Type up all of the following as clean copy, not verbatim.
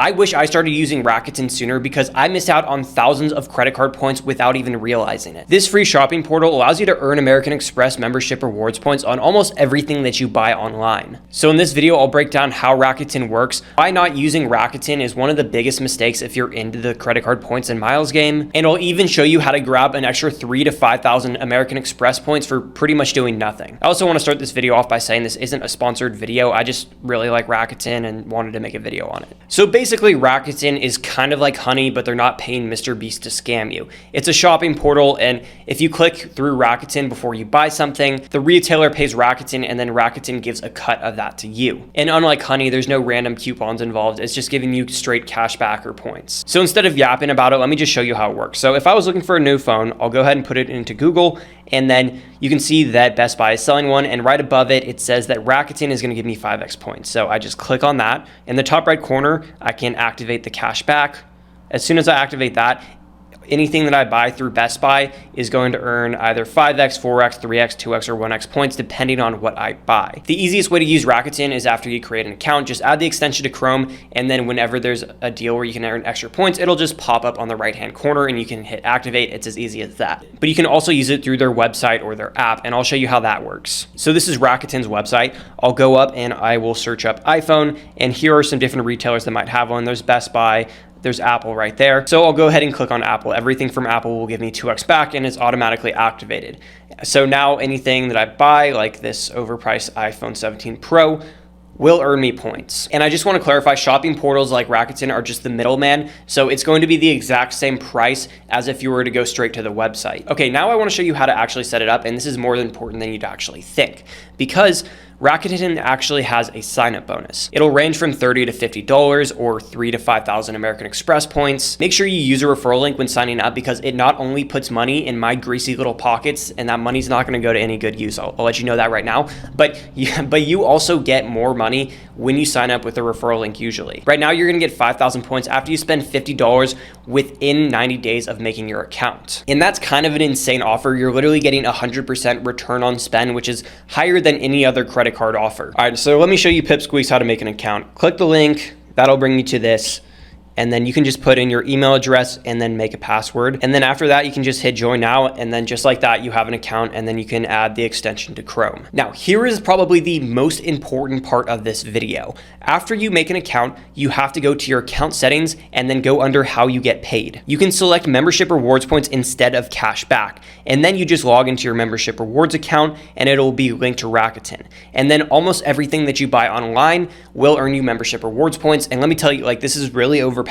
I wish I started using Rakuten sooner because I missed out on thousands of credit card points without even realizing it. This free shopping portal allows you to earn American Express membership rewards points on almost everything that you buy online. So in this video, I'll break down how Rakuten works, why not using Rakuten is one of the biggest mistakes if you're into the credit card points and miles game, and I'll even show you how to grab an extra 3,000 to 5,000 American Express points for pretty much doing nothing. I also want to start this video off by saying this isn't a sponsored video. I just really like Rakuten and wanted to make a video on it. So basically, Rakuten is kind of like Honey, but they're not paying Mr. Beast to scam you. It's a shopping portal, and if you click through Rakuten before you buy something, the retailer pays Rakuten, and then Rakuten gives a cut of that to you. And unlike Honey, there's no random coupons involved. It's just giving you straight cash back or points. So instead of yapping about it, let me just show you how it works. So if I was looking for a new phone, I'll go ahead and put it into Google, and then you can see that Best Buy is selling one, and right above it, it says that Rakuten is going to give me 5x points. So I just click on that. In the top right corner, I can activate the cash back. As soon as I activate that, anything that I buy through Best Buy is going to earn either 5x, 4x, 3x, 2x, or 1x points depending on what I buy. The easiest way to use Rakuten is after you create an account, just add the extension to Chrome, and then whenever there's a deal where you can earn extra points, it'll just pop up on the right-hand corner and you can hit activate. It's as easy as that. But you can also use it through their website or their app, and I'll show you how that works. So this is Rakuten's website. I'll go up and I will search up iPhone, and here are some different retailers that might have one. There's Best Buy, there's Apple right there. So I'll go ahead and click on Apple. Everything from Apple will give me 2x back, and it's automatically activated. So now anything that I buy, like this overpriced iPhone 17 Pro, will earn me points. And I just want to clarify, shopping portals like Rakuten are just the middleman, so it's going to be the exact same price as if you were to go straight to the website. Okay, now I want to show you how to actually set it up, and this is more important than you'd actually think, because Rakuten actually has a sign-up bonus. It'll range from $30 to $50 or 3,000 to 5,000 American Express points. Make sure you use a referral link when signing up because it not only puts money in my greasy little pockets, and that money's not going to go to any good use. I'll let you know that right now. But you also get more money when you sign up with a referral link usually. Right now, you're going to get 5,000 points after you spend $50 within 90 days of making your account. And that's kind of an insane offer. You're literally getting 100% return on spend, which is higher than any other credit card offer. All right, so let me show you Pipsqueaks how to make an account. Click the link, that'll bring you to this. And then you can just put in your email address and then make a password. And then after that, you can just hit join now. And then just like that, you have an account, and then you can add the extension to Chrome. Now, here is probably the most important part of this video. After you make an account, you have to go to your account settings and then go under how you get paid. You can select membership rewards points instead of cash back. And then you just log into your membership rewards account and it'll be linked to Rakuten. And then almost everything that you buy online will earn you membership rewards points. And let me tell you, like, this is really overpowered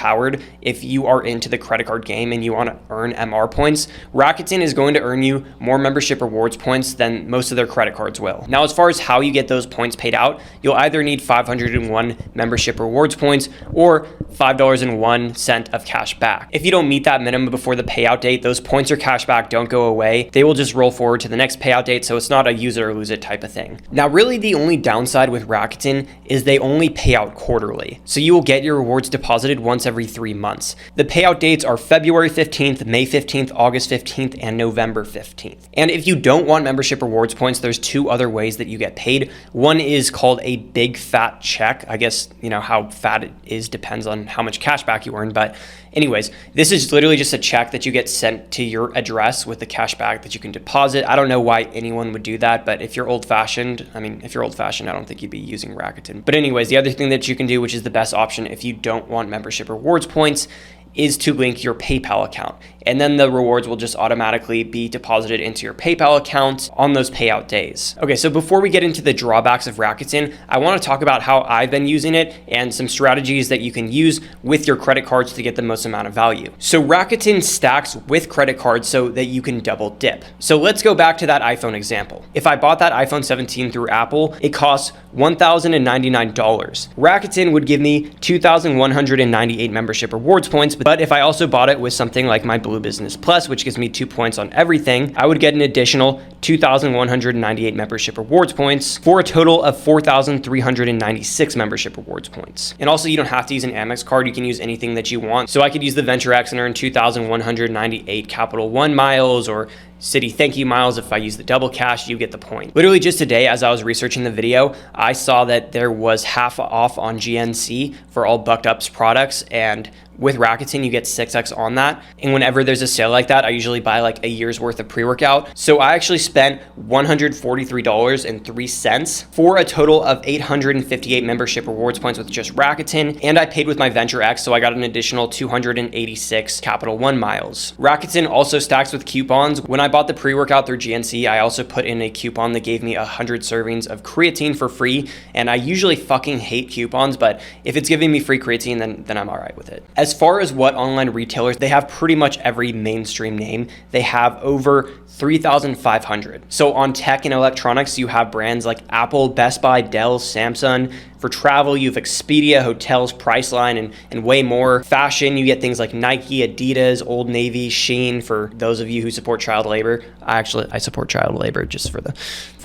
if you are into the credit card game and you want to earn MR points. Rakuten is going to earn you more membership rewards points than most of their credit cards will. Now, as far as how you get those points paid out, you'll either need 501 membership rewards points or $5.01 of cash back. If you don't meet that minimum before the payout date, those points or cash back don't go away. They will just roll forward to the next payout date, so it's not a use it or lose it type of thing. Now, really the only downside with Rakuten is they only pay out quarterly. So you will get your rewards deposited once every 3 months. The payout dates are February 15th, May 15th, August 15th, and November 15th. And if you don't want membership rewards points, there's two other ways that you get paid. One is called a big fat check. I guess, you know, how fat it is depends on how much cash back you earn. But anyways, this is literally just a check that you get sent to your address with the cash back that you can deposit. I don't know why anyone would do that, but if you're old-fashioned, I don't think you'd be using Rakuten. But anyways, the other thing that you can do, which is the best option if you don't want membership rewards points, is to link your PayPal account. And then the rewards will just automatically be deposited into your PayPal account on those payout days. Okay, so before we get into the drawbacks of Rakuten, I want to talk about how I've been using it and some strategies that you can use with your credit cards to get the most amount of value. So Rakuten stacks with credit cards so that you can double dip. So let's go back to that iPhone example. If I bought that iPhone 17 through Apple, it costs $1,099. Rakuten would give me 2,198 membership rewards points, but if I also bought it with something like my Blue Business Plus, which gives me 2 points on everything, I would get an additional 2,198 membership rewards points for a total of 4,396 membership rewards points. And also, you don't have to use an Amex card. You can use anything that you want. So I could use the Venture X and earn 2,198 Capital One miles or city thank you miles. If I use the double cash, you get the point. Literally just today, as I was researching the video, I saw that there was half off on GNC for all Bucked Up's products, and with Rakuten, you get 6x on that. And whenever there's a sale like that, I usually buy like a year's worth of pre-workout. So I actually spent $143.03 for a total of 858 membership rewards points with just Rakuten. And I paid with my Venture X, so I got an additional 286 Capital One miles. Rakuten also stacks with coupons. When I bought the pre-workout through GNC, I also put in a coupon that gave me 100 servings of creatine for free. And I usually fucking hate coupons, but if it's giving me free creatine, then I'm all right with it. As far as what online retailers, they have pretty much every mainstream name. They have over 3,500. So on tech and electronics, you have brands like Apple, Best Buy, Dell, Samsung. For travel, you have Expedia, hotels, Priceline, and way more. Fashion, you get things like Nike, Adidas, Old Navy, Shein, for those of you who support child labor. I support child labor just for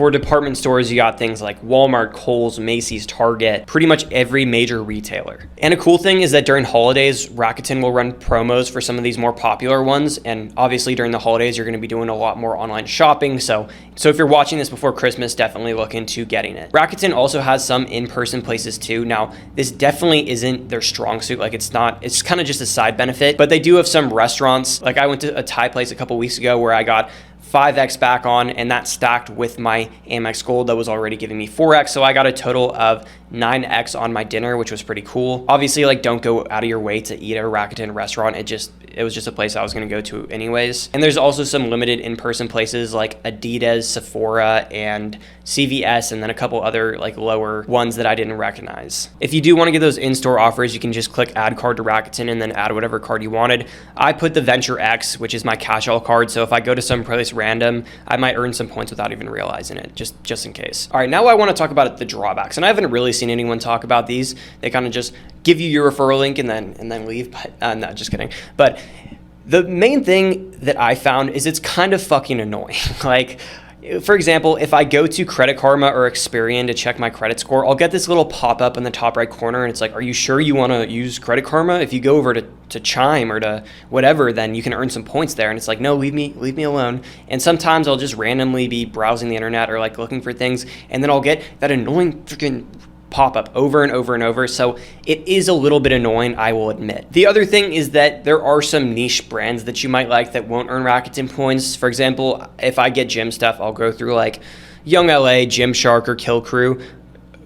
department stores, you got things like Walmart, Kohl's, Macy's, Target, pretty much every major retailer. And a cool thing is that during holidays, Rakuten will run promos for some of these more popular ones. And obviously during the holidays, you're going to be doing a lot more online shopping. So if you're watching this before Christmas, definitely look into getting it. Rakuten also has some in-person places too. Now, this definitely isn't their strong suit. Like it's kind of just a side benefit, but they do have some restaurants. Like I went to a Thai place a couple weeks ago where I got 5x back on, and that stacked with my Amex Gold that was already giving me 4x. So I got a total of 9x on my dinner, which was pretty cool. Obviously, like, don't go out of your way to eat at a Rakuten restaurant. It was just a place I was going to go to anyways. And there's also some limited in-person places like Adidas, Sephora, and CVS, and then a couple other like lower ones that I didn't recognize. If you do want to get those in-store offers, you can just click add card to Rakuten and then add whatever card you wanted. I put the Venture X, which is my catch-all card. So if I go to some place random, I might earn some points without even realizing it, just in case. All right, now I want to talk about the drawbacks, and I haven't really seen anyone talk about these. They kind of just give you your referral link and then leave. But no, just kidding. But the main thing that I found is it's kind of fucking annoying. Like, for example, if I go to Credit Karma or Experian to check my credit score, I'll get this little pop-up in the top right corner, and it's like, are you sure you want to use Credit Karma? If you go over to Chime or to whatever, then you can earn some points there. And it's like, no, leave me alone. And sometimes I'll just randomly be browsing the internet or like looking for things, and then I'll get that annoying freaking pop-up over and over and over. So it is a little bit annoying, I will admit. The other thing is that there are some niche brands that you might like that won't earn Rakuten points. For example, if I get gym stuff, I'll go through like Young LA, Gymshark, or Kill Crew.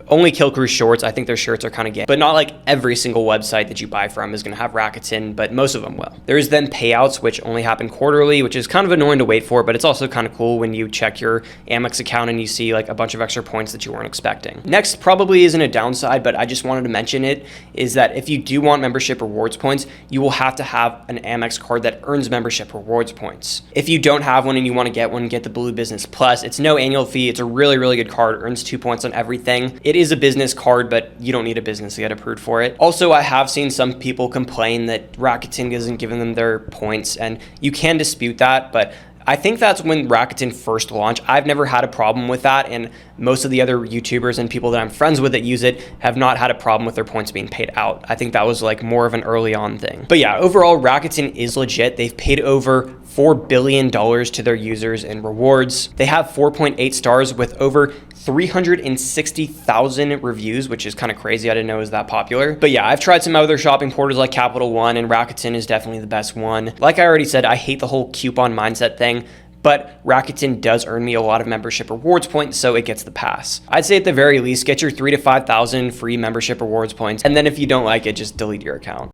Only Kill Crew shorts. I think their shirts are kind of gay, but not like every single website that you buy from is going to have Rakuten, but most of them will. There's then payouts, which only happen quarterly, which is kind of annoying to wait for, but it's also kind of cool when you check your Amex account and you see like a bunch of extra points that you weren't expecting. Next, probably isn't a downside, but I just wanted to mention it, is that if you do want membership rewards points, you will have to have an Amex card that earns membership rewards points. If you don't have one and you want to get one, get the Blue Business Plus. It's no annual fee. It's a really, really good card. Earns 2 points on everything. It is a business card, but you don't need a business to get approved for it. Also, I have seen some people complain that Rakuten isn't giving them their points, and you can dispute that, but I think that's when Rakuten first launched. I've never had a problem with that, and most of the other YouTubers and people that I'm friends with that use it have not had a problem with their points being paid out. I think that was like more of an early on thing. But yeah, overall, Rakuten is legit. They've paid over $4 billion to their users in rewards. They have 4.8 stars with over 360,000 reviews, which is kind of crazy. I didn't know it was that popular. But yeah, I've tried some other shopping portals like Capital One, and Rakuten is definitely the best one. Like I already said, I hate the whole coupon mindset thing, but Rakuten does earn me a lot of membership rewards points, so it gets the pass. I'd say at the very least, get your 3,000 to 5,000 free membership rewards points, and then if you don't like it, just delete your account.